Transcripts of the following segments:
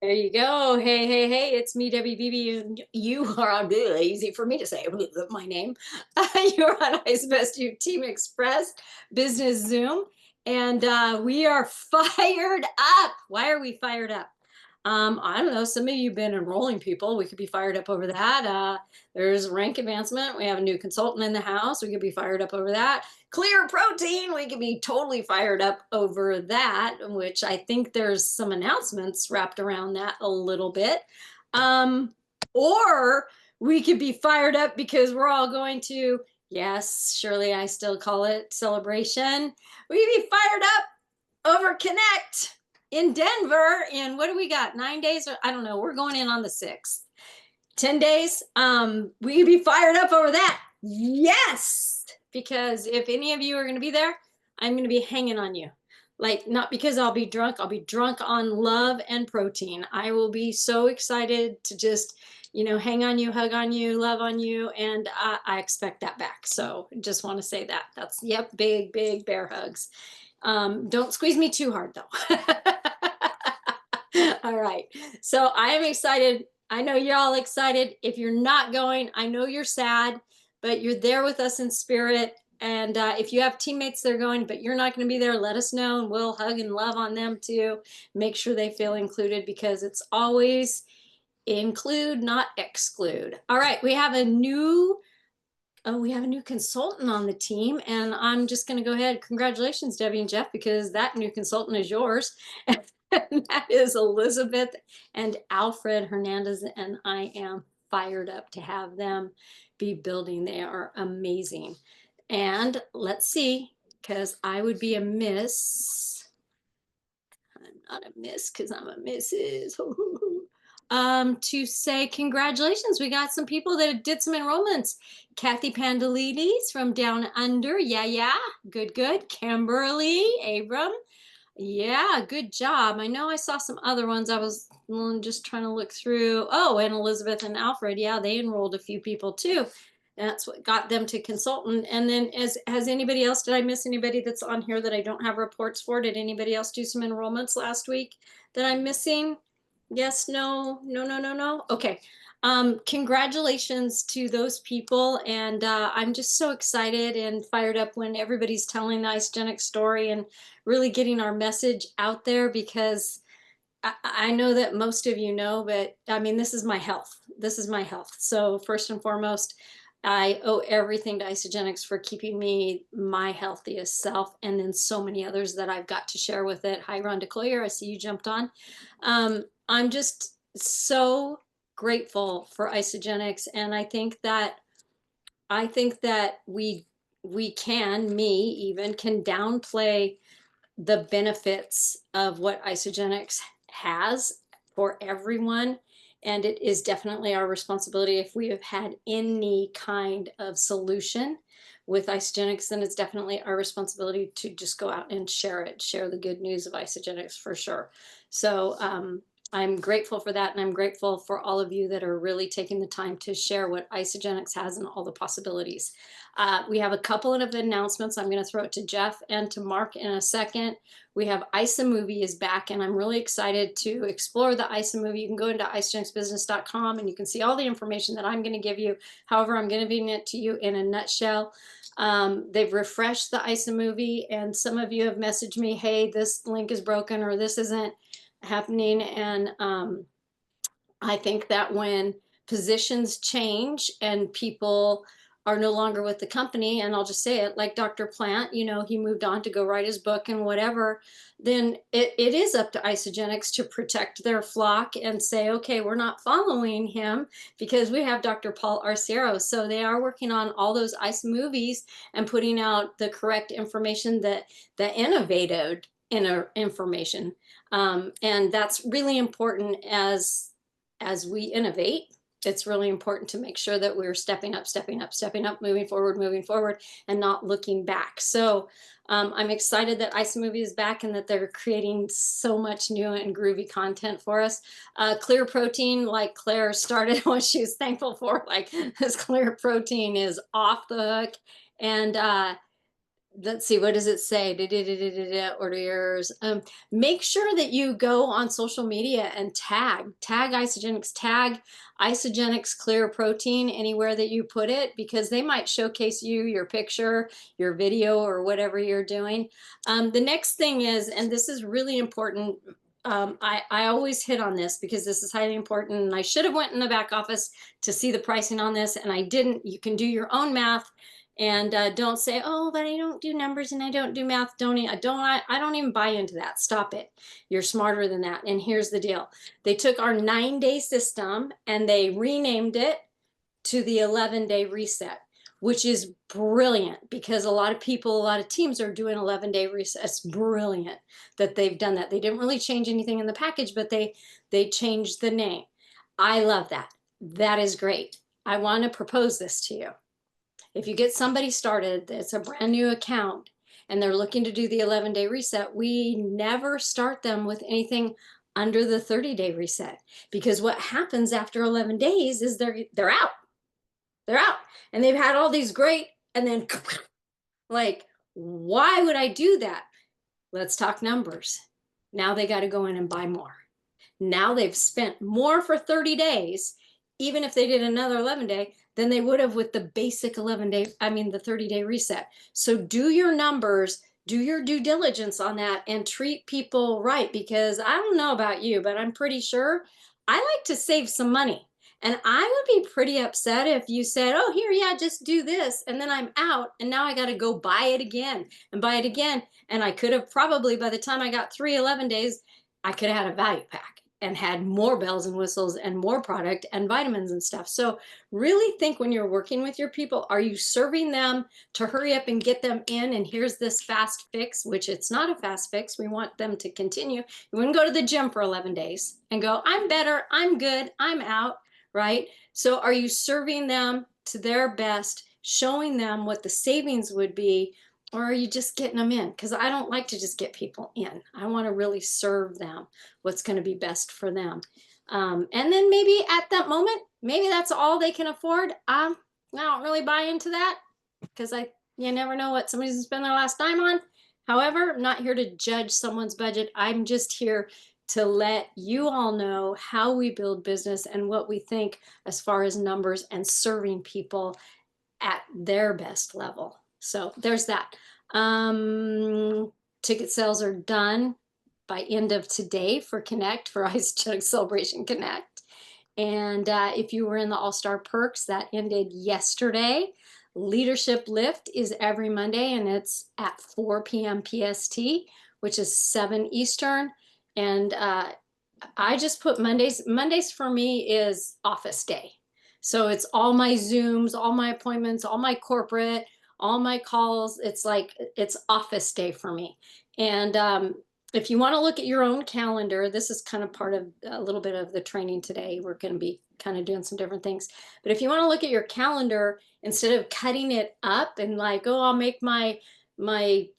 There you go. Hey, hey, hey, it's me, Debbie Beebe, and you are on easy for me to say my name. You're on Ice Best You Team Express Business Zoom, and we are fired up. Why are we fired up? I don't know. Some of you have been enrolling people. We could be fired up over that. There's rank advancement. We have a new consultant in the house. We could be fired up over that. Clear protein. We could be totally fired up over that, which I think there's some announcements wrapped around that a little bit. Um, or we could be fired up because we're all going to, yes, surely I still call it celebration. We could be fired up over Connect in Denver. And what do we got? 9 days? I don't know. We're going in on the 6th. 10 days. We could be fired up over that. Yes. Because if any of you are going to be there, I'm going to be hanging on you. Like, not because I'll be drunk on love and protein. I will be so excited to just, hang on you, hug on you, love on you. And I expect that back. So just want to say that. That's, yep, big, big bear hugs. Don't squeeze me too hard though. All right. So I am excited. I know you're all excited. If you're not going, I know you're sad, but you're there with us in spirit. And if you have teammates that are going, but you're not going to be there, let us know and we'll hug and love on them too. Make sure they feel included because it's always include, not exclude. All right. We have a new consultant on the team, and I'm just going to go ahead. Congratulations, Debbie and Jeff, because that new consultant is yours. And that is Elizabeth and Alfred Hernandez, and I am fired up to have them be building. They are amazing. And let's see, because I would be a miss. I'm not a miss because I'm a Mrs. To say congratulations. We got some people that did some enrollments. Kathy Pandelides from Down Under. Yeah, yeah. Good, good. Kimberly Abram. Yeah, good job. I know I saw some other ones. I was just trying to look through. Oh, and Elizabeth and Alfred. Yeah, they enrolled a few people too. That's what got them to consultant. And then has anybody else, did I miss anybody that's on here that I don't have reports for? Did anybody else do some enrollments last week that I'm missing? Yes, no, no, no, no, no. Okay. Congratulations to those people. And I'm just so excited and fired up when everybody's telling the Isogenic story and really getting our message out there because I know that most of you know, but I mean, this is my health. This is my health. So first and foremost, I owe everything to Isogenics for keeping me my healthiest self, and then so many others that I've got to share with it. Hi, Ron DeCloyer. I see you jumped on. I'm just so grateful for Isogenics, and I think that we can, me even, can downplay the benefits of what Isogenics has for everyone. And it is definitely our responsibility if we have had any kind of solution with Isogenics, then it's definitely our responsibility to just go out and share it, share the good news of Isogenics for sure. So I'm grateful for that. And I'm grateful for all of you that are really taking the time to share what Isogenics has and all the possibilities. We have a couple of announcements. I'm going to throw it to Jeff and to Mark in a second. We have Isomovie is back, and I'm really excited to explore the Isomovie. You can go into isogenicsbusiness.com and you can see all the information that I'm going to give you. However, I'm going to be it to you in a nutshell. They've refreshed the Isomovie, and some of you have messaged me, hey, this link is broken or this isn't happening. And I think that when positions change and people are no longer with the company, and I'll just say it, like Dr. Plant, he moved on to go write his book and whatever, then it is up to Isogenics to protect their flock and say, okay, we're not following him because we have Dr. Paul Arciero. So they are working on all those Isomovies and putting out the correct information, the innovative information. And that's really important as we innovate. It's really important to make sure that we're stepping up, moving forward, and not looking back. So I'm excited that Isomovie is back and that they're creating so much new and groovy content for us. Clear Protein, like Claire started what she was thankful for, like this Clear Protein is off the hook. And let's see, what does it say? Order yours. Make sure that you go on social media and tag Isagenix, tag Isagenix Clear Protein anywhere that you put it, because they might showcase your picture, your video, or whatever you're doing. The next thing is, and this is really important. I always hit on this because this is highly important, and I should have went in the back office to see the pricing on this, and I didn't. You can do your own math, and don't say, oh, but I don't do numbers and I don't do math. I don't even buy into that. Stop it. You're smarter than that. And here's the deal. They took our 9-day system and they renamed it to the 11-day reset, which is brilliant, because a lot of people, a lot of teams are doing 11-day resets. It's brilliant that they've done that. They didn't really change anything in the package, but they changed the name. I love that. That is great. I want to propose this to you. If you get somebody started that's a brand new account and they're looking to do the 11-day reset, we never start them with anything under the 30-day reset, because what happens after 11 days is they're out. They're out, and they've had all these great, and then like, why would I do that? Let's talk numbers. Now they got to go in and buy more. Now they've spent more for 30 days, even if they did another 11-day, than they would have with the basic 11-day, the 30-day reset. So do your numbers, do your due diligence on that, and treat people right, because I don't know about you, but I'm pretty sure I like to save some money. And I would be pretty upset if you said, oh, here, yeah, just do this, and then I'm out, and now I got to go buy it again and buy it again. And I could have probably, by the time I got 3 11 days, I could have had a value pack and had more bells and whistles and more product and vitamins and stuff. So really think, when you're working with your people, are you serving them to hurry up and get them in? And here's this fast fix, which it's not a fast fix. We want them to continue. You wouldn't go to the gym for 11 days and go, I'm better, I'm good, I'm out, right? So are you serving them to their best, showing them what the savings would be, or are you just getting them in? Because I don't like to just get people in. I want to really serve them what's going to be best for them. And then maybe at that moment, maybe that's all they can afford. I don't really buy into that, because you never know what somebody's going to spend their last dime on. However, I'm not here to judge someone's budget. I'm just here to let you all know how we build business and what we think as far as numbers and serving people at their best level. So there's that. Ticket sales are done by end of today for Connect, for Isagenix Celebration Connect. And if you were in the All-Star Perks, that ended yesterday. Leadership Lift is every Monday, and it's at 4 p.m. PST, which is 7 Eastern. And I just put Mondays. Mondays for me is office day. So it's all my Zooms, all my appointments, all my corporate, all my calls. It's like, it's office day for me. And if you want to look at your own calendar, this is kind of part of a little bit of the training today. We're going to be kind of doing some different things. But if you want to look at your calendar, instead of cutting it up and like, oh, I'll make my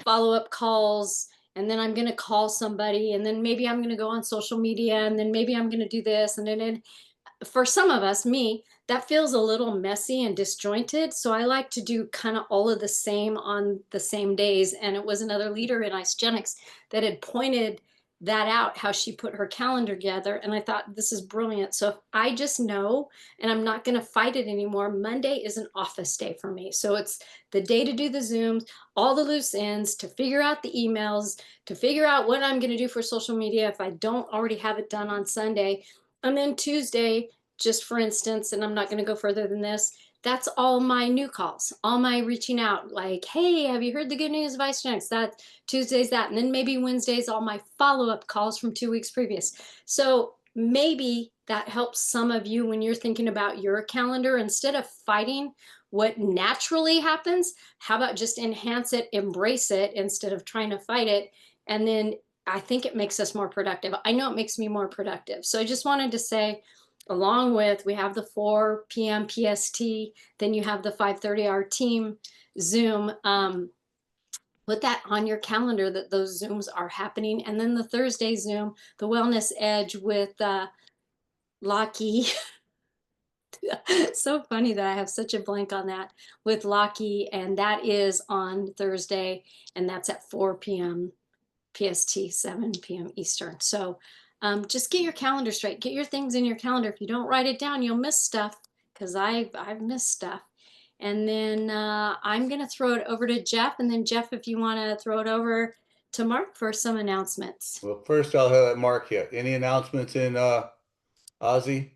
follow-up calls, and then I'm going to call somebody, and then maybe I'm going to go on social media, and then maybe I'm going to do this, and then for some of us, me, that feels a little messy and disjointed. So I like to do kind of all of the same on the same days. And it was another leader in Isagenix that had pointed that out, how she put her calendar together. And I thought, this is brilliant. So if I just know, and I'm not going to fight it anymore, Monday is an office day for me. So it's the day to do the Zooms, all the loose ends, to figure out the emails, to figure out what I'm going to do for social media if I don't already have it done on Sunday. And then Tuesday, just for instance, and I'm not going to go further than this, that's all my new calls, all my reaching out, like, hey, have you heard the good news of Isagenix? That Tuesday's that. And then maybe Wednesday's all my follow-up calls from 2 weeks previous. So maybe that helps some of you when you're thinking about your calendar. Instead of fighting what naturally happens, how about just enhance it, embrace it, instead of trying to fight it? And then I think it makes us more productive. I know it makes me more productive. So I just wanted to say, along with, we have the 4 p.m. PST, then you have the 5:30 our team Zoom. Put that on your calendar that those Zooms are happening. And then the Thursday Zoom, the Wellness Edge with Lockie. So funny that I have such a blank on that with Locky, and that is on Thursday, and that's at 4 p.m. PST, 7 p.m. Eastern. So just get your calendar straight. Get your things in your calendar. If you don't write it down, you'll miss stuff because I've missed stuff. And then I'm gonna throw it over to Jeff, and then Jeff, if you want to throw it over to Mark for some announcements. Well, first I'll have Mark here. Any announcements in Aussie?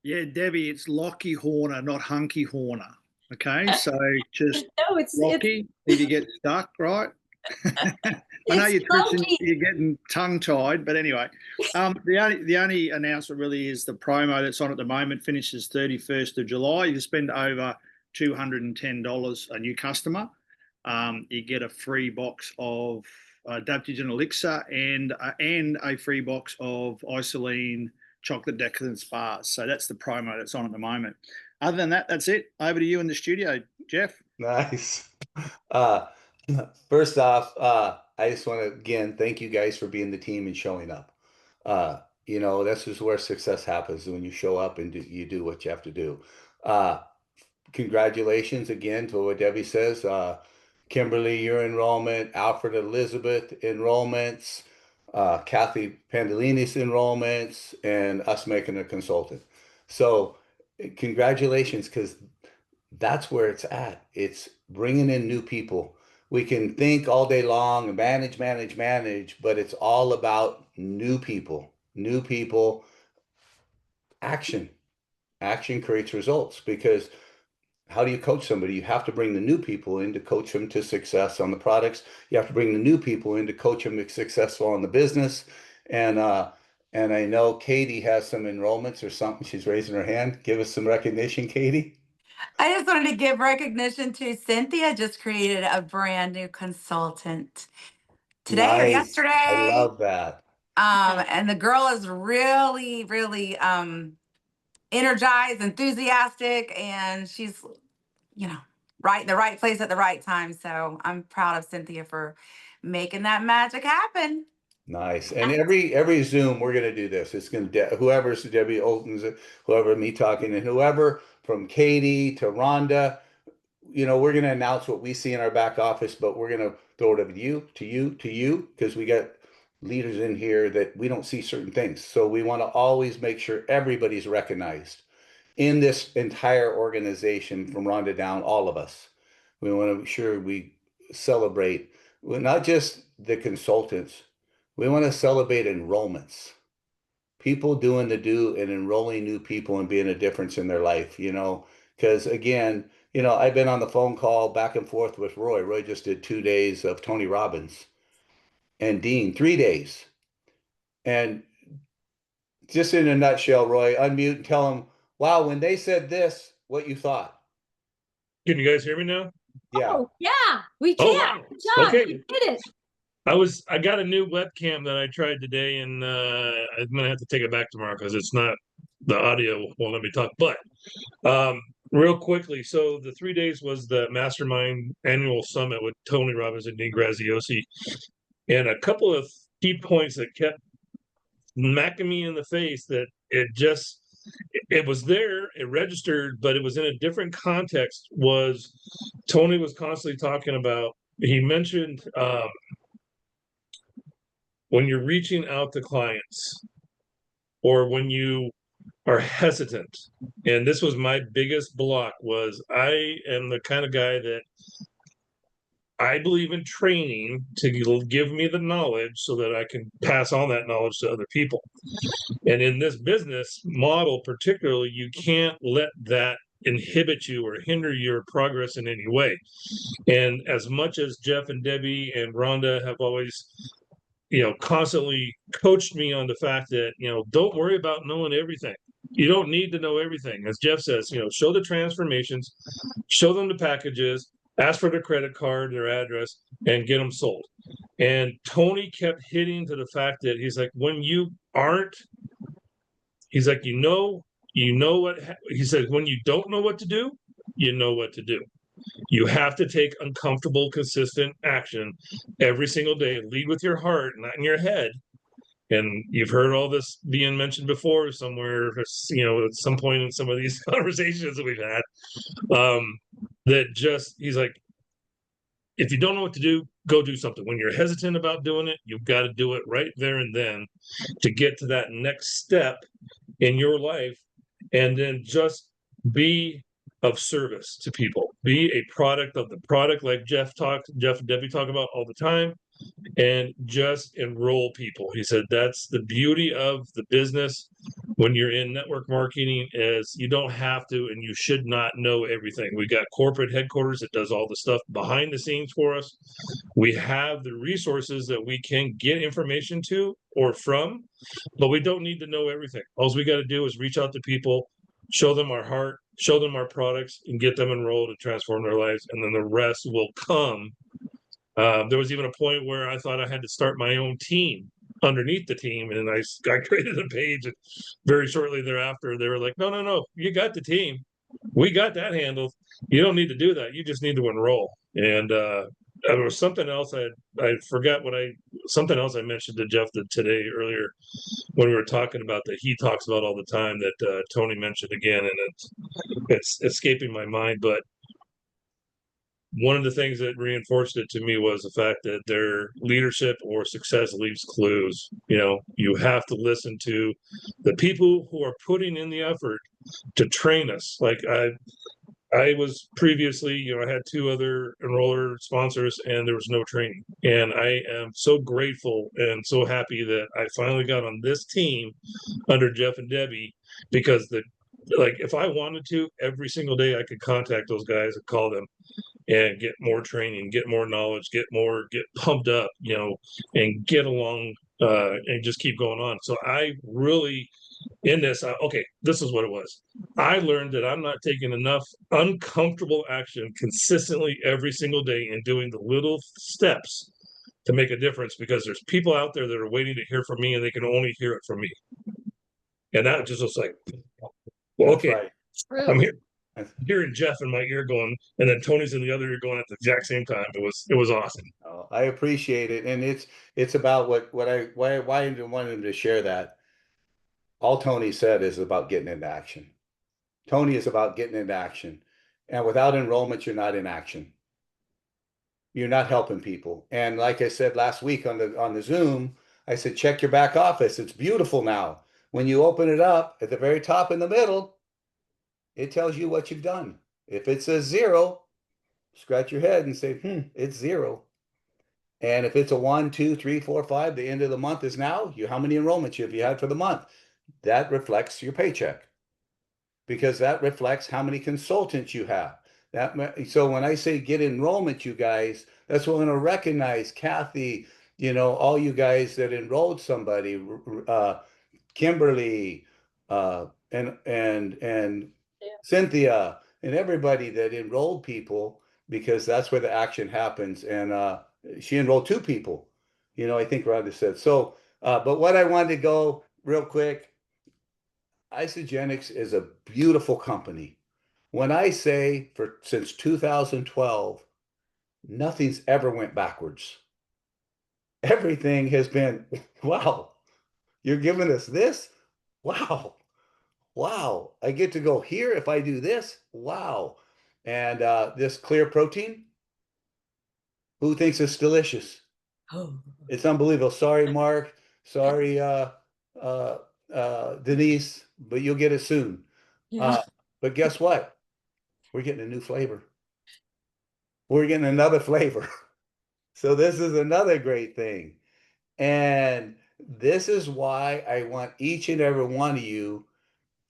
Yeah, Debbie, it's Lockie Horner, not Hunky Horner. Okay, so just No, it's Lockie if you get stuck, right? I know it's you're getting tongue tied, but anyway, the only announcement really is the promo that's on at the moment finishes 31st of July. You spend over $210 a new customer. You get a free box of Adaptogen Elixir and a free box of Isoline chocolate decadence bars. So that's the promo that's on at the moment. Other than that, that's it. Over to you in the studio, Jeff. Nice. Uh, First off, I just want to again thank you guys for being the team and showing up. This is where success happens when you show up and you do what you have to do. Uh, Congratulations again to what Debbie says. Kimberly, your enrollment, Alfred Elizabeth enrollments, Kathy Pandolini's enrollments, and us making a consultant. So, congratulations, because that's where it's at. It's bringing in new people. We can think all day long and manage, manage, manage, but it's all about new people. New people, action. Action creates results because how do you coach somebody? You have to bring the new people in to coach them to success on the products. You have to bring the new people in to coach them to successful on the business. And I know Katie has some enrollments or something. She's raising her hand. Give us some recognition, Katie. I just wanted to give recognition to Cynthia, just created a brand new consultant today or Nice. I yesterday. love that. And the girl is really, really energized, enthusiastic, and she's, right in the right place at the right time. So I'm proud of Cynthia for making that magic happen. Nice. And every Zoom, we're going to do this. It's going to whoever's Debbie opens it, whoever me talking, and whoever from Katie to Rhonda, we're going to announce what we see in our back office, but we're going to throw it over to you, because we got leaders in here that we don't see certain things. So we want to always make sure everybody's recognized in this entire organization from Rhonda down, all of us. We want to make sure we celebrate not just the consultants. We want to celebrate enrollments, people doing the do and enrolling new people and being a difference in their life, because again, I've been on the phone call back and forth with Roy. Roy just did 2 days of Tony Robbins, and Dean 3 days. And just in a nutshell, Roy, unmute and tell them, wow, when they said this, what you thought. Can you guys hear me now? Yeah. Oh, yeah, we can. Oh, wow. Good job. Okay. You did it. I got a new webcam that I tried today, and I'm gonna have to take it back tomorrow because it's not, the audio won't let me talk. But real quickly, so the 3 days was the Mastermind Annual Summit with Tony Robbins and Dean Graziosi, and a couple of key points that kept smacking me in the face that it was there, it registered, but it was in a different context. Was Tony was constantly talking about, he mentioned when you're reaching out to clients or when you are hesitant, and this was my biggest block, was I am the kind of guy that I believe in training to give me the knowledge so that I can pass on that knowledge to other people. And in this business model, particularly, you can't let that inhibit you or hinder your progress in any way. And as much as Jeff and Debbie and Rhonda have always, constantly coached me on the fact that, don't worry about knowing everything. You don't need to know everything. As Jeff says, show the transformations, show them the packages, ask for their credit card, their address, and get them sold. And Tony kept hitting to the fact that he's like, when you aren't, he's like, what, he said, when you don't know what to do, you know what to do. You have to take uncomfortable, consistent action every single day. Lead with your heart, not in your head. And you've heard all this being mentioned before somewhere, you know, at some point in some of these conversations that we've had. That just, he's like, if you don't know what to do, go do something. When you're hesitant about doing it, you've got to do it right there and then to get to that next step in your life. And then just be of service to people, be a product of the product, like Jeff and Debbie talk about all the time, and just enroll people. He said that's the beauty of the business when you're in network marketing, is you don't have to and you should not know everything. We got corporate headquarters that does all the stuff behind the scenes for us. We have the resources that we can get information to or from, but we don't need to know everything. All we got to do is reach out to people, show them our heart, show them our products, and get them enrolled and transform their lives, and then the rest will come. There was even a point where I thought I had to start my own team underneath the team, and I created a page, and very shortly thereafter they were like, no, you got the team, we got that handled, you don't need to do that, you just need to enroll. And there was something else I forgot something else I mentioned to Jeff today earlier when we were talking about that he talks about all the time, that Tony mentioned again, and it's escaping my mind, but one of the things that reinforced it to me was the fact that their leadership or success leaves clues. You know, you have to listen to the people who are putting in the effort to train us. Like I was previously, you know, I had 2 other enroller sponsors and there was no training. And I am so grateful and so happy that I finally got on this team under Jeff and Debbie, because like if I wanted to, every single day I could contact those guys and call them and get more training, get more knowledge, get pumped up, you know, and get along and just keep going on. So I really, in this, okay, this is what it was. I learned that I'm not taking enough uncomfortable action consistently every single day and doing the little steps to make a difference, because there's people out there that are waiting to hear from me and they can only hear it from me. And that just was like, well, That's okay, right. I'm True. here. Hearing Jeff in my ear going, and then Tony's in the other ear going at the exact same time. It was awesome. Oh, I appreciate it, and it's about why I wanted him to share that. All Tony said is about getting into action. Tony is about getting into action, and without enrollment, you're not in action. You're not helping people. And like I said last week on the Zoom, I said check your back office. It's beautiful now. When you open it up at the very top in the middle, it tells you what you've done. If it says 0, scratch your head and say, it's 0. And if it's a 1, 2, 3, 4, 5, the end of the month is now, how many enrollments have you had for the month? That reflects your paycheck, because that reflects how many consultants you have. So when I say get enrollment, you guys, that's what I'm going to recognize. Kathy, you know, all you guys that enrolled somebody, Kimberly, and Yeah. Cynthia, and everybody that enrolled people, because that's where the action happens. And she enrolled 2 people, you know, I think Rhonda said. So, but what I wanted to go real quick, Isagenix is a beautiful company. When I say since 2012, nothing's ever went backwards. Everything has been, wow, you're giving us this? Wow. Wow. I get to go here if I do this? Wow. And this clear protein, who thinks it's delicious? Oh. It's unbelievable. Sorry, Mark. Sorry, Denise, but you'll get it soon. Yeah. But guess what? We're getting a new flavor. We're getting another flavor. So this is another great thing. And this is why I want each and every one of you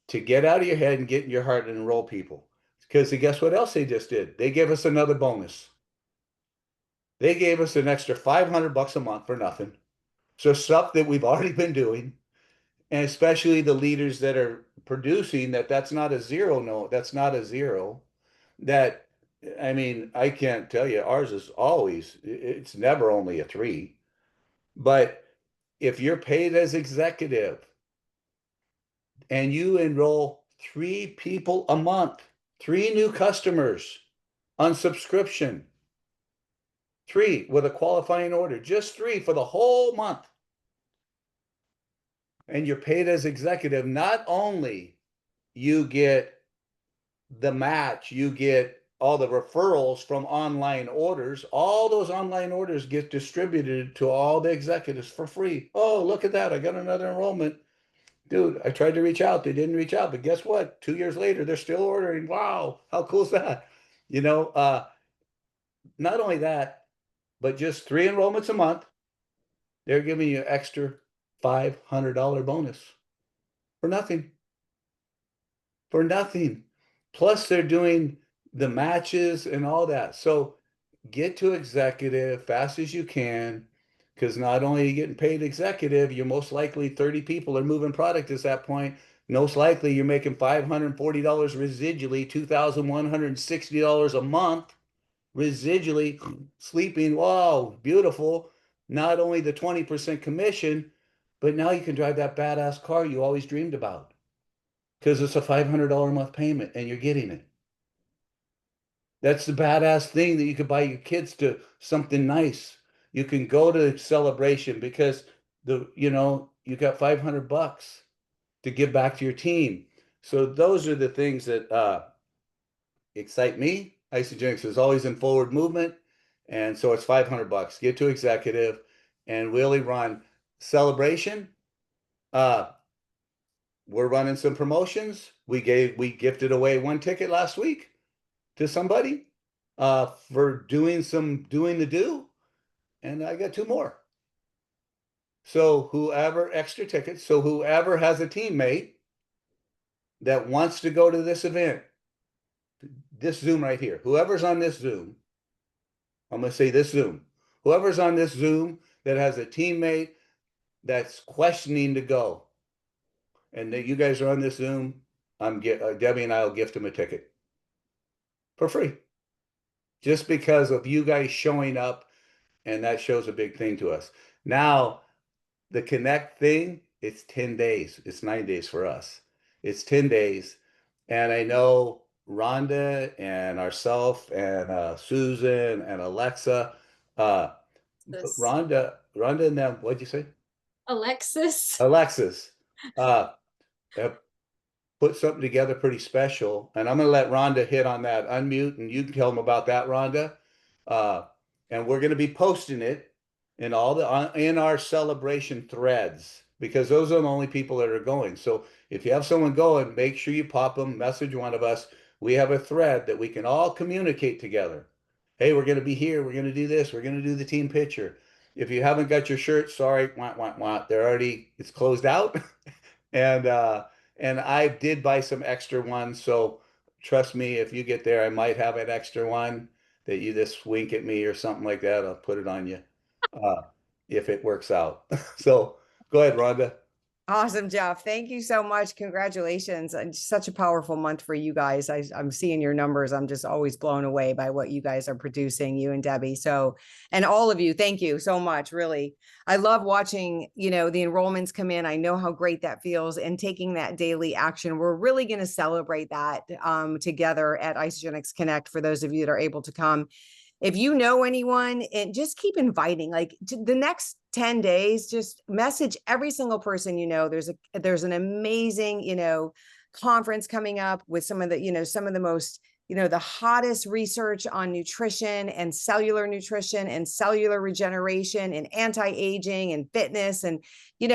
to get out of your head and get in your heart and enroll people. Because guess what else they just did? They gave us another bonus. They gave us an extra $500 a month for nothing. So stuff that we've already been doing, and especially the leaders that are producing that's not a 0. No, that's not a 0. That, I mean, I can't tell you, ours is always, it's never only a 3. But if you're paid as executive and you enroll 3 people a month, 3 new customers on subscription, 3 with a qualifying order, just 3 for the whole month, and you're paid as executive, not only you get the match, you get all the referrals from online orders. All those online orders get distributed to all the executives for free. Oh, look at that. I got another enrollment. Dude, I tried to reach out. They didn't reach out. But guess what? 2 years later, they're still ordering. Wow, how cool is that? You know, not only that, but just 3 enrollments a month, they're giving you extra $500 bonus for nothing. For nothing. Plus, they're doing the matches and all that. So get to executive fast as you can, because not only are you getting paid executive, you're most likely 30 people are moving product at that point. Most likely you're making $540 residually, $2,160 a month residually, sleeping. Wow, beautiful. Not only the 20% commission, but now you can drive that badass car you always dreamed about, because it's a $500 a month payment and you're getting it. That's the badass thing, that you could buy your kids to something nice. You can go to celebration because you got $500 to give back to your team. So those are the things that excite me. Isagenix is always in forward movement, and so it's $500. Get to executive and really run celebration. We're running some promotions. We gifted away 1 ticket last week to somebody for doing the do, and I got 2 more. So whoever extra tickets, so whoever has a teammate that wants to go to this event, this Zoom right here, whoever's on this Zoom, I'm going to say this Zoom, whoever's on this Zoom that has a teammate that's questioning to go, and that you guys are on this Zoom, Debbie and I will gift them a ticket for free, just because of you guys showing up, and that shows a big thing to us. Now, the Connect thing, it's 10 days. It's 9 days for us. It's 10 days, and I know Rhonda and ourself and Susan and Alexa, Rhonda and them, what'd you say? Alexis. Alexis, have put something together pretty special, and I'm going to let Rhonda hit on that. Unmute, and you can tell them about that, Rhonda. And we're going to be posting it in in our celebration threads, because those are the only people that are going. So if you have someone going, make sure you pop them, message one of us. We have a thread that we can all communicate together. Hey, we're going to be here. We're going to do this. We're going to do the team picture. If you haven't got your shirt, sorry, it's closed out. And I did buy some extra ones. So trust me, if you get there, I might have an extra one that you just wink at me or something like that. I'll put it on you if it works out. So go ahead, Rhonda. Awesome, Jeff. Thank you so much. Congratulations. And such a powerful month for you guys. I'm seeing your numbers. I'm just always blown away by what you guys are producing, you and Debbie. So, and all of you, thank you so much. Really. I love watching, the enrollments come in. I know how great that feels, and taking that daily action. We're really going to celebrate that together at Isagenix Connect for those of you that are able to come. If you know anyone, and just keep inviting, like the next 10 days, just message every single person. There's an amazing, conference coming up with some of the most, the hottest research on nutrition and cellular regeneration and anti-aging and fitness. And,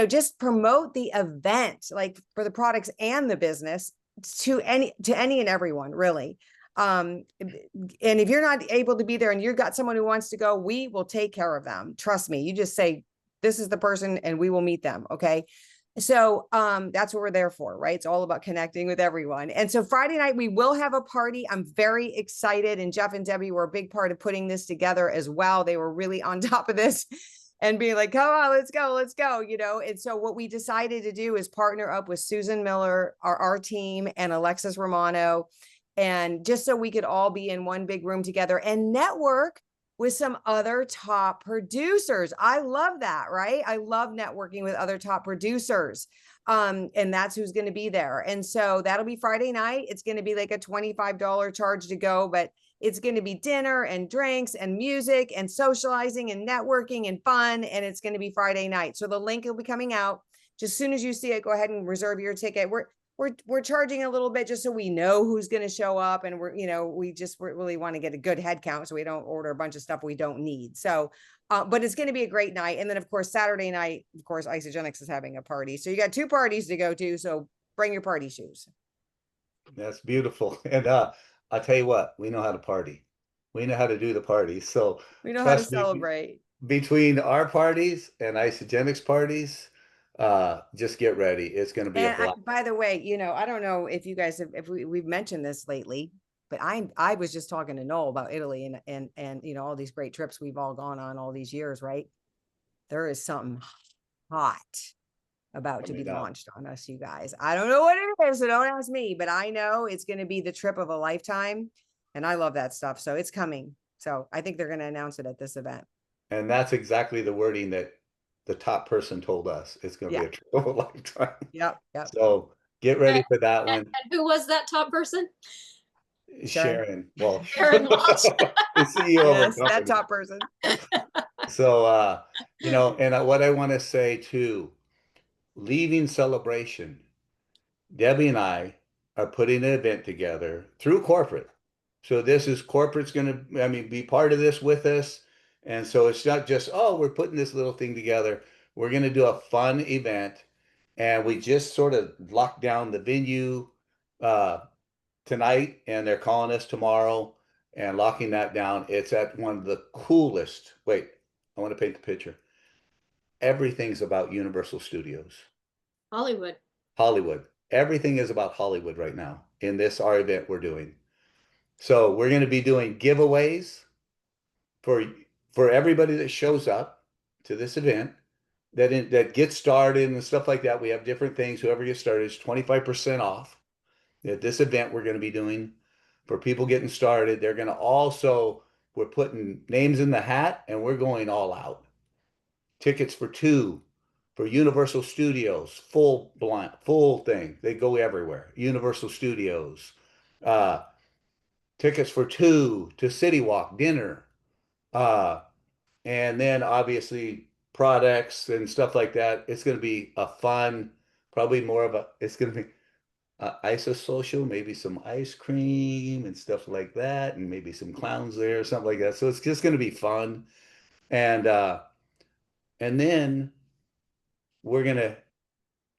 just promote the event, like for the products and the business to any and everyone, really. And if you're not able to be there and you've got someone who wants to go, we will take care of them. Trust me. You just say, this is the person, and we will meet them. Okay. So, that's what we're there for, right? It's all about connecting with everyone. And so Friday night, we will have a party. I'm very excited. And Jeff and Debbie were a big part of putting this together as well. They were really on top of this and being like, come on, let's go. And so what we decided to do is partner up with Susan Miller, our team, and Alexis Romano. And just so we could all be in one big room together and network with some other top producers. I love that, right? I love networking with other top producers. And that's who's going to be there. And so that'll be Friday night. It's going to be like a $25 charge to go, but it's going to be dinner and drinks and music and socializing and networking and fun. And it's going to be Friday night. So the link will be coming out. Just as soon as you see it, go ahead and reserve your ticket. We're charging a little bit just so we know who's going to show up, and we really want to get a good head count so we don't order a bunch of stuff we don't need. So, but it's going to be a great night. And then of course, Saturday night, of course, Isagenix is having a party. So you got 2 parties to go to. So bring your party shoes. That's beautiful. And I'll tell you what, we know how to party. We know how to do the party. So We know how to trust me, celebrate. between our parties and Isagenix parties, just get ready. It's going to be a And blast. by the way, I don't know if you guys if we've mentioned this lately, but I was just talking to Noel about Italy and all these great trips we've all gone on all these years, right? There is something hot about to be Coming up. launched on us, you guys. I don't know what it is, so don't ask me, but I know it's going to be the trip of a lifetime, and I love that stuff. So it's coming. So I think they're going to announce it at this event. And that's exactly the wording that the top person told us. It's going to be Yeah. a trip of a lifetime. Yep. So get ready for that one. And who was that top person? Sharon. Well, Sharon Walsh. the CEO of our Yes, that company. top person. So, and what I want to say too, leaving Celebration, Debbie and I are putting an event together through corporate. So this is corporate's going to, be part of this with us. And so it's not just, oh, we're putting this little thing together. We're going to do a fun event. And we just sort of locked down the venue tonight, and they're calling us tomorrow and locking that down. It's at one of the coolest. Wait, I want to paint the picture. Everything's about Universal Studios. Hollywood. Hollywood. Everything is about Hollywood right now in this our event we're doing. So we're going to be doing giveaways for everybody that shows up to this event that gets started and stuff like that. We have different things. Whoever gets started is 25% off at this event we're going to be doing for people getting started. They're going to we're putting names in the hat, and we're going all out. Tickets for 2 for Universal Studios, full thing. They go everywhere. Universal Studios. Tickets for 2 to City Walk dinner. And then obviously products and stuff like that. It's going to be a fun, probably it's going to be isosocial, maybe some ice cream and stuff like that, and maybe some clowns there or something like that. So it's just going to be fun. And then we're going to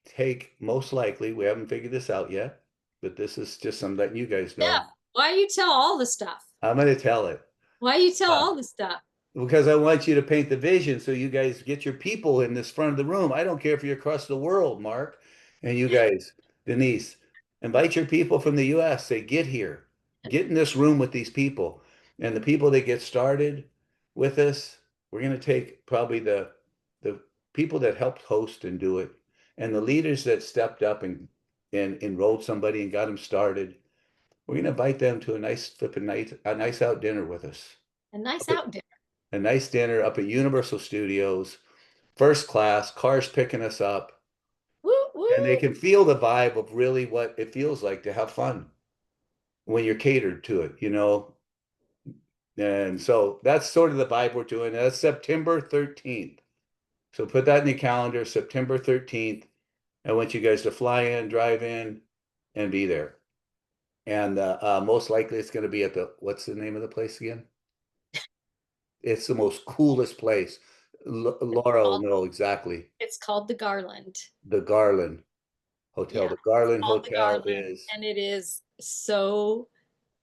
take, most likely, we haven't figured this out yet, but this is just something that you guys know. Yeah. Why you tell all the stuff? I'm going to tell it. Why you tell all the stuff? Because I want you to paint the vision so you guys get your people in this front of the room. I don't care if you're across the world, Mark, and you guys, Denise, invite your people from the US. Say, get here, get in this room with these people. And the people that get started with us, we're going to take probably the people that helped host and do it, and the leaders that stepped up and enrolled somebody and got them started. We're going to invite them to a nice out dinner with us. A nice out dinner. A nice dinner up at Universal Studios, first class, cars picking us up. Woo, woo. And they can feel the vibe of really what it feels like to have fun when you're catered to it, And so that's sort of the vibe we're doing. That's September 13th. So put that in the calendar, September 13th. I want you guys to fly in, drive in, and be there. And most likely it's going to be at what's the name of the place again? It's the most coolest place. Laura will know exactly. It's called the Garland. The Garland Hotel. Yeah, The Garland called the Hotel Garland, is. and it is so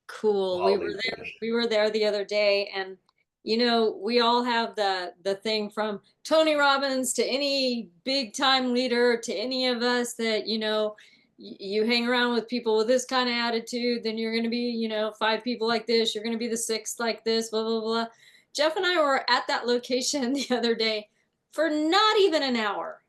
cool. Hollywood. We were there the other day, and we all have the thing from Tony Robbins to any big time leader to any of us that you hang around with people with this kind of attitude, then you're going to be 5 people like this, you're going to be the 6th like this, blah blah blah. Jeff and I were at that location the other day for not even an hour.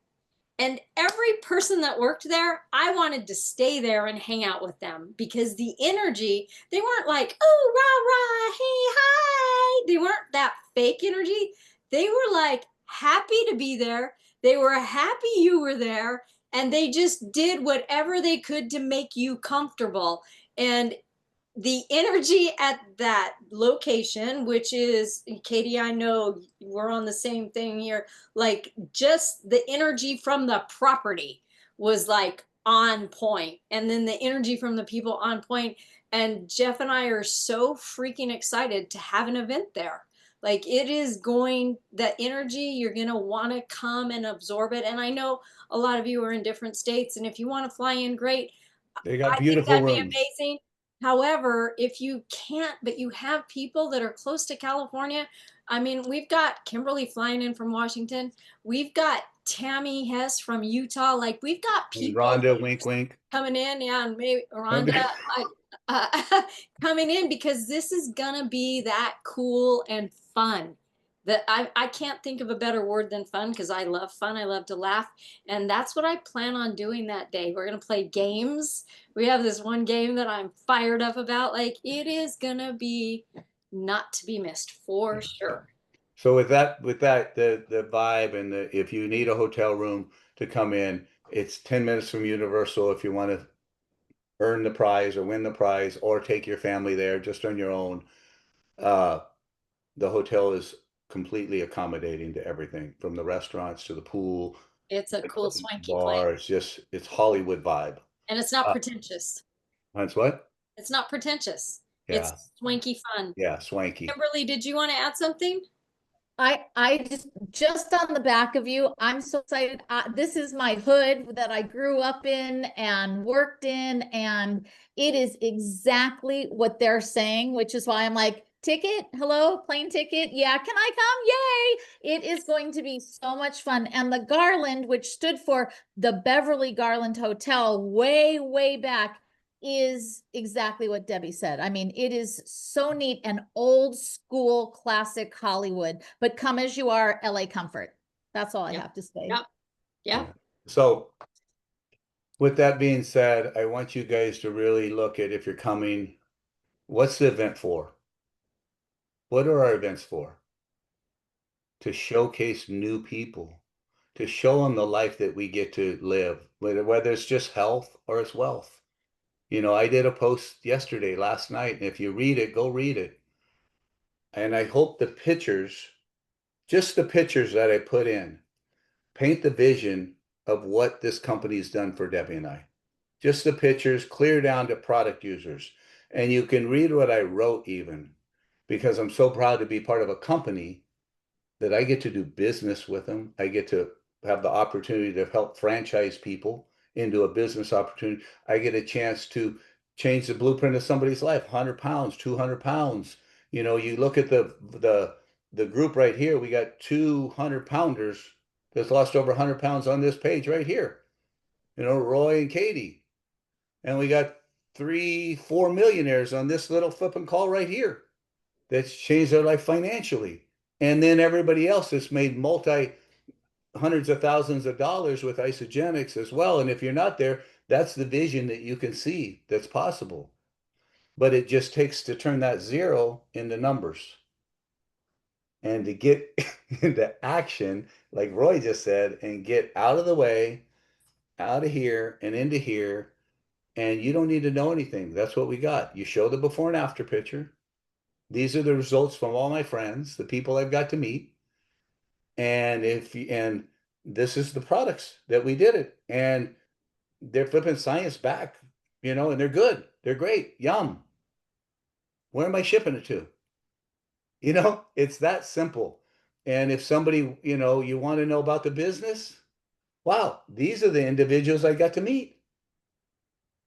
And every person that worked there, I wanted to stay there and hang out with them because the energy, they weren't like, oh, rah, rah, hey, hi. They weren't that fake energy. They were like happy to be there. They were happy you were there. And they just did whatever they could to make you comfortable. And the energy at that location, which is, Katie, I know we're on the same thing here. Like, just the energy from the property was like on point, and then the energy from the people on point. And Jeff and I are so freaking excited to have an event there. Like, it is going, the energy, you're going to want to come and absorb it. And I know a lot of you are in different states, and if you want to fly in, great. They I got think beautiful that'd be rooms. amazing. However, if you can't, but you have people that are close to California, I mean, we've got Kimberly flying in from Washington. We've got Tammy Hess from Utah. Like, we've got And people Rhonda, wink, wink. coming in. Yeah, and maybe Rhonda Okay. coming in, because this is gonna be that cool and fun. That I can't think of a better word than fun, because I love fun. I love to laugh. And that's what I plan on doing that day. We're gonna play games. We have this one game that I'm fired up about. Like, it is gonna be not to be missed for sure. So with that, the vibe and if you need a hotel room to come in, it's 10 minutes from Universal if you want to earn the prize or win the prize or take your family there just on your own. The hotel is completely accommodating to everything from the restaurants to the pool, It's a the cool swanky bar. place, It's Hollywood vibe. and it's not Uh, pretentious. That's what? It's not pretentious. Yeah. It's swanky fun. Yeah. Swanky. Kimberly, did you want to add something? I just on the back of you, I'm so excited. This is my hood that I grew up in and worked in, and it is exactly what they're saying, which is why I'm like, ticket, hello, plane ticket. Yeah, can I come? Yay. It is going to be so much fun. And the Garland, which stood for the Beverly Garland Hotel way, way back, is exactly what Debbie said. I mean, it is so neat and old school classic Hollywood, but come as you are, LA comfort. That's all I Yep. have to say. Yep. Yeah. So with that being said, I want you guys to really look at, if you're coming, what's the event for? What are our events for? To showcase new people, to show them the life that we get to live, whether it's just health or it's wealth. You know, I did a post yesterday, last night, and if you read it, go read it. And I hope the pictures, just the pictures that I put in, paint the vision of what this company's done for Debbie and I. Just the pictures, clear down to product users. And you can read what I wrote even, because I'm so proud to be part of a company that I get to do business with them. I get to have the opportunity to help franchise people into a business opportunity. I get a chance to change the blueprint of somebody's life, 100 pounds, 200 pounds. You know, you look at the group right here, we got 200 pounders that's lost over 100 pounds on this page right here. You know, Roy and Katie. And we got 3-4 millionaires on this little flipping call right here that's changed their life financially. And then everybody else that's made hundreds of thousands of dollars with Isogenics as well. And if you're not there, that's the vision that you can see that's possible. But it just takes to turn that zero into numbers. And to get into action, like Roy just said, and get out of the way, out of here and into here. And you don't need to know anything. That's what we got. You show the before and after picture. These are the results from all my friends, the people I've got to meet. And this is the products that we did it. And they're flipping science back, you know, and they're good. They're great. Yum. Where am I shipping it to? You know, it's that simple. And if somebody, you know, you want to know about the business, wow, these are the individuals I got to meet.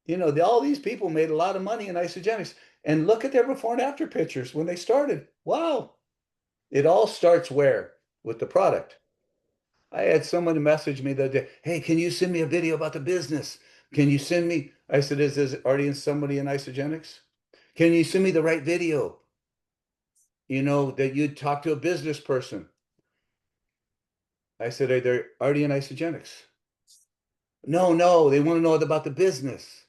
You know, all these people made a lot of money in Isogenics. And look at their before and after pictures when they started. Wow. It all starts where? With the product. I had someone message me the other day, hey, can you send me a video about the business? Can you send me? I said, is already somebody in Isogenics? Can you send me the right video? You know, that you'd talk to a business person. I said, are they already in Isogenics? No, they want to know about the business.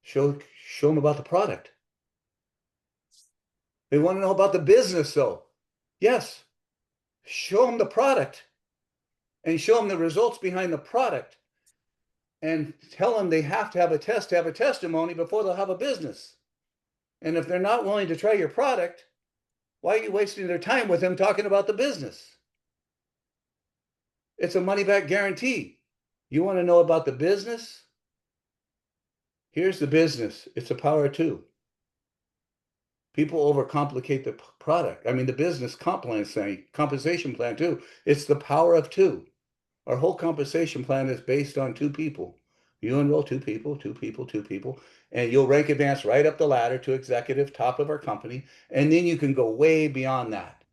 Show them about the product. They want to know about the business, though. Yes. Show them the product and show them the results behind the product. and tell them they have to have a test to have a testimony before they'll have a business. And if they're not willing to try your product, why are you wasting their time with them talking about the business? It's a money back guarantee. You want to know about the business? Here's the business. It's a power of two. People overcomplicate the product. I mean, the business compensation plan too. It's the power of two. Our whole compensation plan is based on two people. You enroll two people, and you'll rank advance right up the ladder to executive, top of our company, and then you can go way beyond that.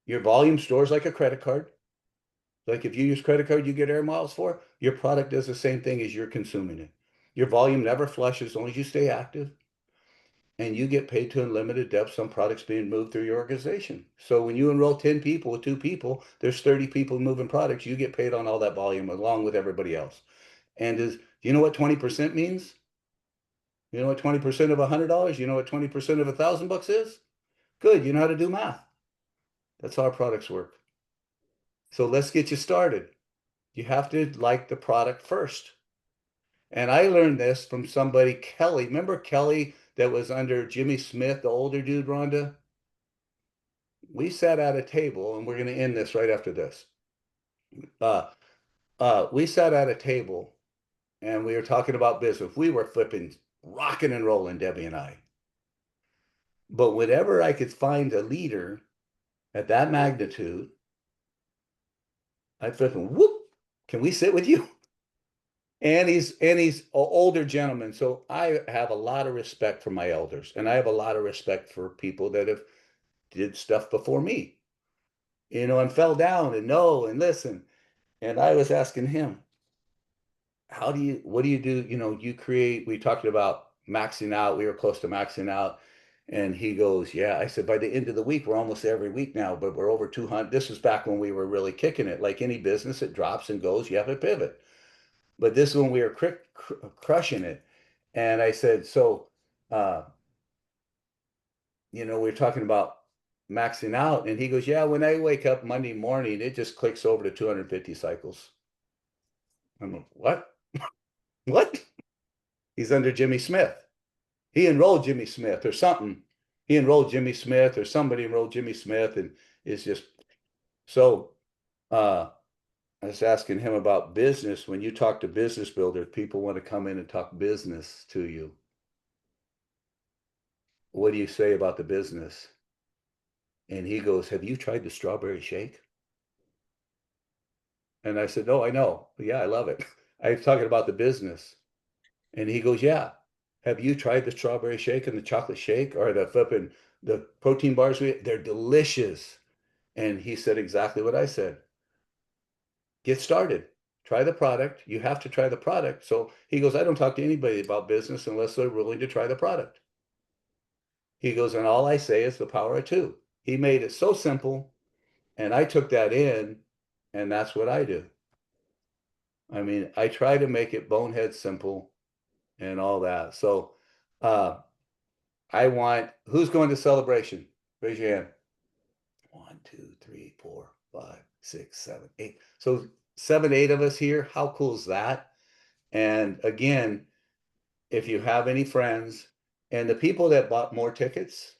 Your volume stores like a credit card. Like if you use credit card, you get air miles for, your product does the same thing as you're consuming it. Your volume never flushes as long as you stay active. And you get paid to unlimited depth on products being moved through your organization. So when you enroll 10 people with two people, there's 30 people moving products. You get paid on all that volume along with everybody else. And do you know what 20% means? You know what 20% of $100? You know what 20% of $1,000 is? Good, you know how to do math. That's how our products work. So let's get you started. You have to like the product first. And I learned this from somebody, Kelly. Remember Kelly that was under Jimmy Smith, the older dude, Rhonda? We sat at a table, and we're going to end this right after this. We sat at a table, and we were talking about business. We were flipping, rocking and rolling, Debbie and I. But whenever I could find a leader at that magnitude, I'd flip and whoop, can we sit with you? And he's an older gentleman. So I have a lot of respect for my elders, and I have a lot of respect for people that have did stuff before me, and fell down and know and listen. And I was asking him, what do you do? We talked about maxing out. We were close to maxing out. And he goes, yeah. I said, by the end of the week, we're almost every week now, but we're over 200. This was back when we were really kicking it. Like any business, it drops and goes. You have to pivot. But this is when we were crushing it. And I said, so, we're talking about maxing out. And he goes, yeah, when I wake up Monday morning, it just clicks over to 250 cycles. I'm like, what? What? He's under Jimmy Smith. He enrolled Jimmy Smith or something. He enrolled Jimmy Smith or somebody enrolled Jimmy Smith, and it's just so. I was asking him about business. When you talk to business builders, people want to come in and talk business to you. What do you say about the business? And he goes, have you tried the strawberry shake? And I said, no, I know. Yeah, I love it. I was talking about the business. And he goes, yeah. Have you tried the strawberry shake and the chocolate shake or the protein bars? They're delicious. And he said exactly what I said. Get started. Try the product. You have to try the product. So he goes, I don't talk to anybody about business unless they're willing to try the product. He goes, and all I say is the power of two. He made it so simple, and I took that in, and that's what I do. I mean, I try to make it bonehead simple and all that. So who's going to Celebration? Raise your hand. 1, 2, 3, 4, 5, 6, 7, 8. So 7, 8 of us here. How cool is that? And again, if you have any friends and the people that bought more tickets,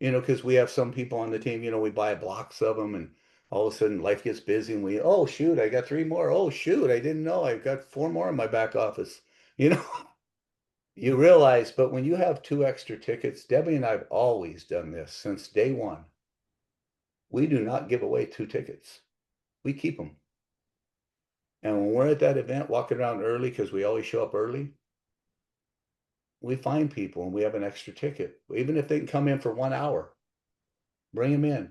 because we have some people on the team, we buy blocks of them, and all of a sudden life gets busy and oh shoot, I got 3 more. Oh shoot, I didn't know I've got 4 more in my back office. You realize, but when you have 2 extra tickets, Debbie and I have always done this since day one. We do not give away 2 tickets. We keep them. And when we're at that event, walking around early, because we always show up early, we find people and we have an extra ticket. Even if they can come in for 1 hour, bring them in.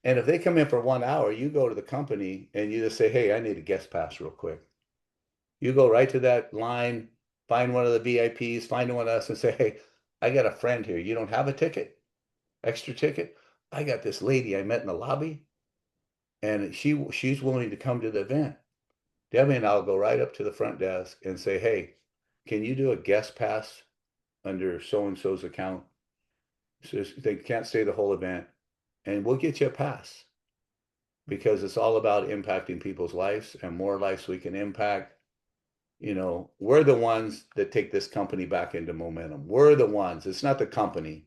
And if they come in for 1 hour, you go to the company and you just say, hey, I need a guest pass real quick. You go right to that line, find one of the VIPs, find one of us and say, hey, I got a friend here. You don't have a ticket? Extra ticket? I got this lady I met in the lobby, and she's willing to come to the event. Debbie and I'll go right up to the front desk and say, hey, can you do a guest pass under so-and-so's account? So they can't stay the whole event, and we'll get you a pass. because it's all about impacting people's lives, and more lives we can impact. We're the ones that take this company back into momentum. We're the ones, it's not the company.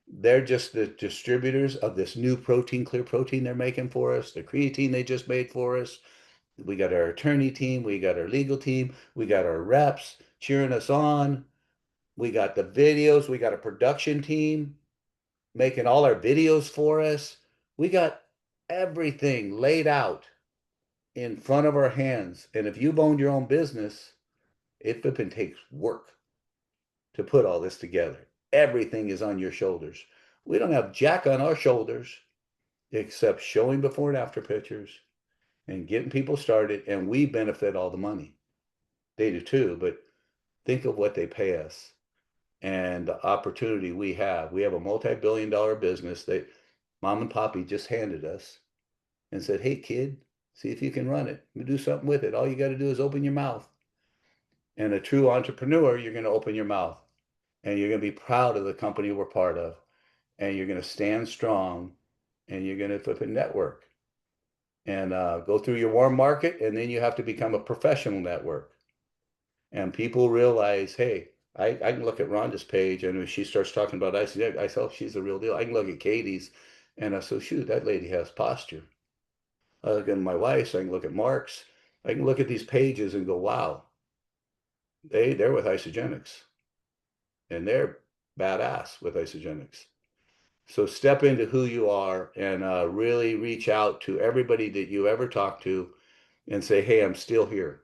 They're just the distributors of this new protein, clear protein they're making for us, the creatine they just made for us. We got our attorney team, we got our legal team, we got our reps cheering us on. We got the videos, we got a production team making all our videos for us. We got everything laid out in front of our hands. And if you've owned your own business, it flipping takes work to put all this together. Everything is on your shoulders. We don't have jack on our shoulders except showing before and after pictures and getting people started, and we benefit all the money. They do too, but think of what they pay us and the opportunity we have. We have a multi-billion-dollar business that Mom and Poppy just handed us and said, hey, kid, see if you can run it. Do something with it. All you got to do is open your mouth. And a true entrepreneur, you're going to open your mouth and you're going to be proud of the company we're part of. And you're going to stand strong and you're going to flip a network and go through your warm market. And then you have to become a professional network. And people realize, hey, I can look at Rhonda's page, and when she starts talking about ICD, I say, oh, she's the real deal. I can look at Katie's, and I say, shoot, that lady has posture. I look at my wife's, I can look at Mark's. I can look at these pages and go, wow, they're with Isagenix. And they're badass with Isagenix. So step into who you are and really reach out to everybody that you ever talk to and say, hey, I'm still here.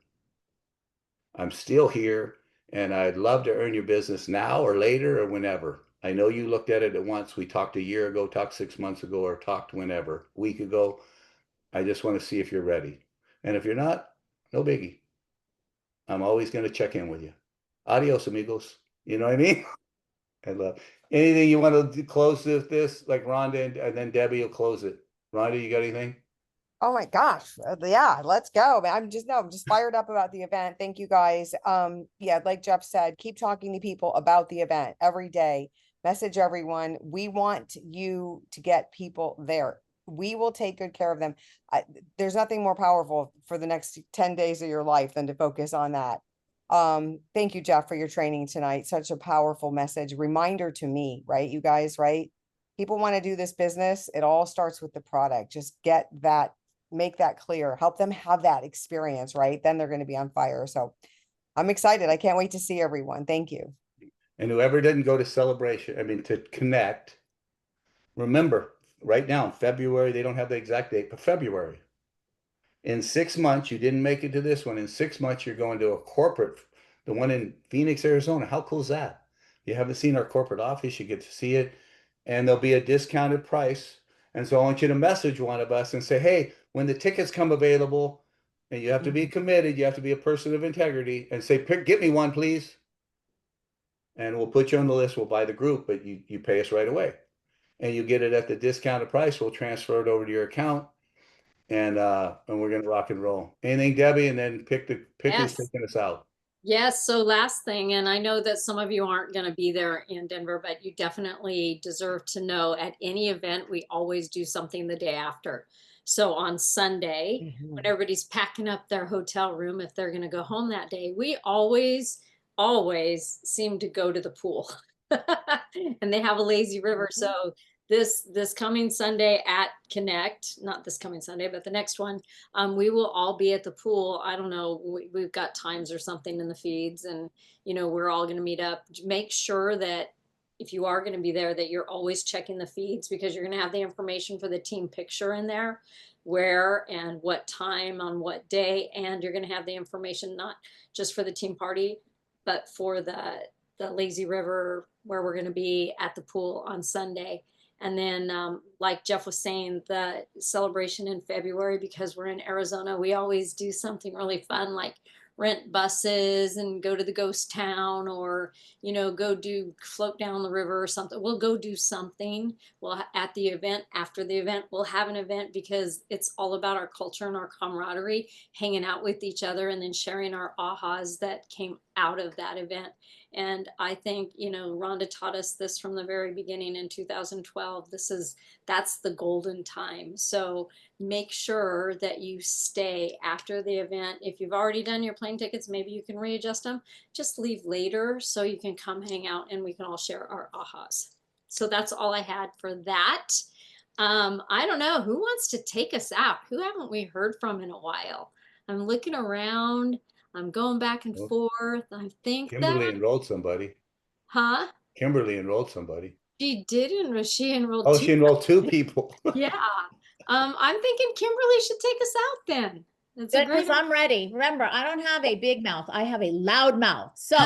I'm still here. And I'd love to earn your business now or later or whenever. I know you looked at it at once. We talked a year ago, talked 6 months ago, or talked whenever, a week ago. I just want to see if you're ready. And if you're not, no biggie. I'm always going to check in with you. Adios, amigos. You know what I mean? I love anything you want to close with this, like Rhonda, and then Debbie will close it. Rhonda, you got anything? Oh my gosh. Yeah, let's go. Man, I'm just fired up about the event. Thank you guys. Yeah, like Jeff said, keep talking to people about the event every day. Message everyone. We want you to get people there. We will take good care of them. There's nothing more powerful for the next 10 days of your life than to focus on that. Thank you, Jeff, for your training tonight. Such a powerful message. Reminder to me, right? You guys, right? People want to do this business. It all starts with the product. Just get that, make that clear, help them have that experience, right? Then they're going to be on fire. So I'm excited. I can't wait to see everyone. Thank you. And whoever didn't go to to connect, remember, right now in February, they don't have the exact date, but February. In 6 months, you didn't make it to this one. In 6 months, you're going to a corporate, the one in Phoenix, Arizona. How cool is that? You haven't seen our corporate office, you get to see it, and there'll be a discounted price. And so I want you to message one of us and say, hey, when the tickets come available, and you have to be committed, you have to be a person of integrity, and say, get me one, please. And we'll put you on the list. We'll buy the group, but you pay us right away. And you get it at the discounted price. We'll transfer it over to your account. And we're gonna rock and roll. Anything, Debbie, and then pick who's Yes. taking us out. Yes, so last thing, and I know that some of you aren't going to be there in Denver, but you definitely deserve to know at any event, we always do something the day after. So on Sunday, when everybody's packing up their hotel room, if they're going to go home that day, we always seem to go to the pool. And they have a lazy river. So this coming Sunday at Connect, not this coming Sunday, but the next one, we will all be at the pool. I don't know, we've got times or something in the feeds, and we're all going to meet up. Make sure that if you are going to be there, that you're always checking the feeds, because you're going to have the information for the team picture in there, where and what time on what day, and you're going to have the information not just for the team party, but for the lazy river, where we're going to be at the pool on Sunday. And then, like Jeff was saying, the celebration in February, because we're in Arizona, we always do something really fun, like rent buses and go to the ghost town, or, you know, go do float down the river or something. We'll go do something. Well, at the event, after the event, we'll have an event, because it's all about our culture and our camaraderie, hanging out with each other and then sharing our ahas that came out of that event. And I think, you know, Rhonda taught us this from the very beginning in 2012. That's the golden time. So make sure that you stay after the event. If you've already done your plane tickets, maybe you can readjust them. Just leave later so you can come hang out and we can all share our ahas. So that's all I had for that. I don't know, who wants to take us out? Who haven't we heard from in a while? I'm looking around. I'm going back and Well, forth. I think Kimberly that, enrolled somebody. huh? Kimberly enrolled somebody. She did enroll. She enrolled Oh, two. she enrolled 2 people. Yeah. I'm thinking Kimberly should take us out then. That's a Good, great. because I'm ready. Remember, I don't have a big mouth. I have a loud mouth. So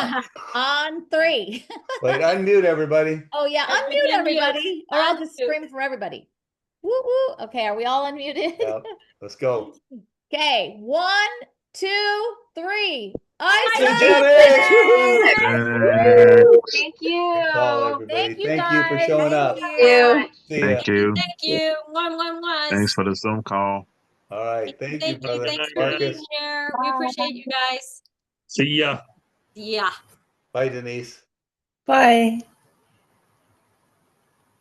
on 3. Wait, unmute everybody. Oh yeah, Everybody unmute unmute. everybody, or I'll just Unmute. scream for everybody. Woo woo. Okay, are we all unmuted? Yep, let's go. Okay, 1, 2, 3. I Eugenics! Thanks. Thank Good you. call, everybody. Thank you, Thank you for guys. showing Thank up. you. See ya. Thank you. Thank you. One. Thanks for the Zoom call. All right. Thank you, Thank you. brother. Thanks for being Marcus. here. We appreciate you guys. See ya. Yeah. Bye, Denise. Bye.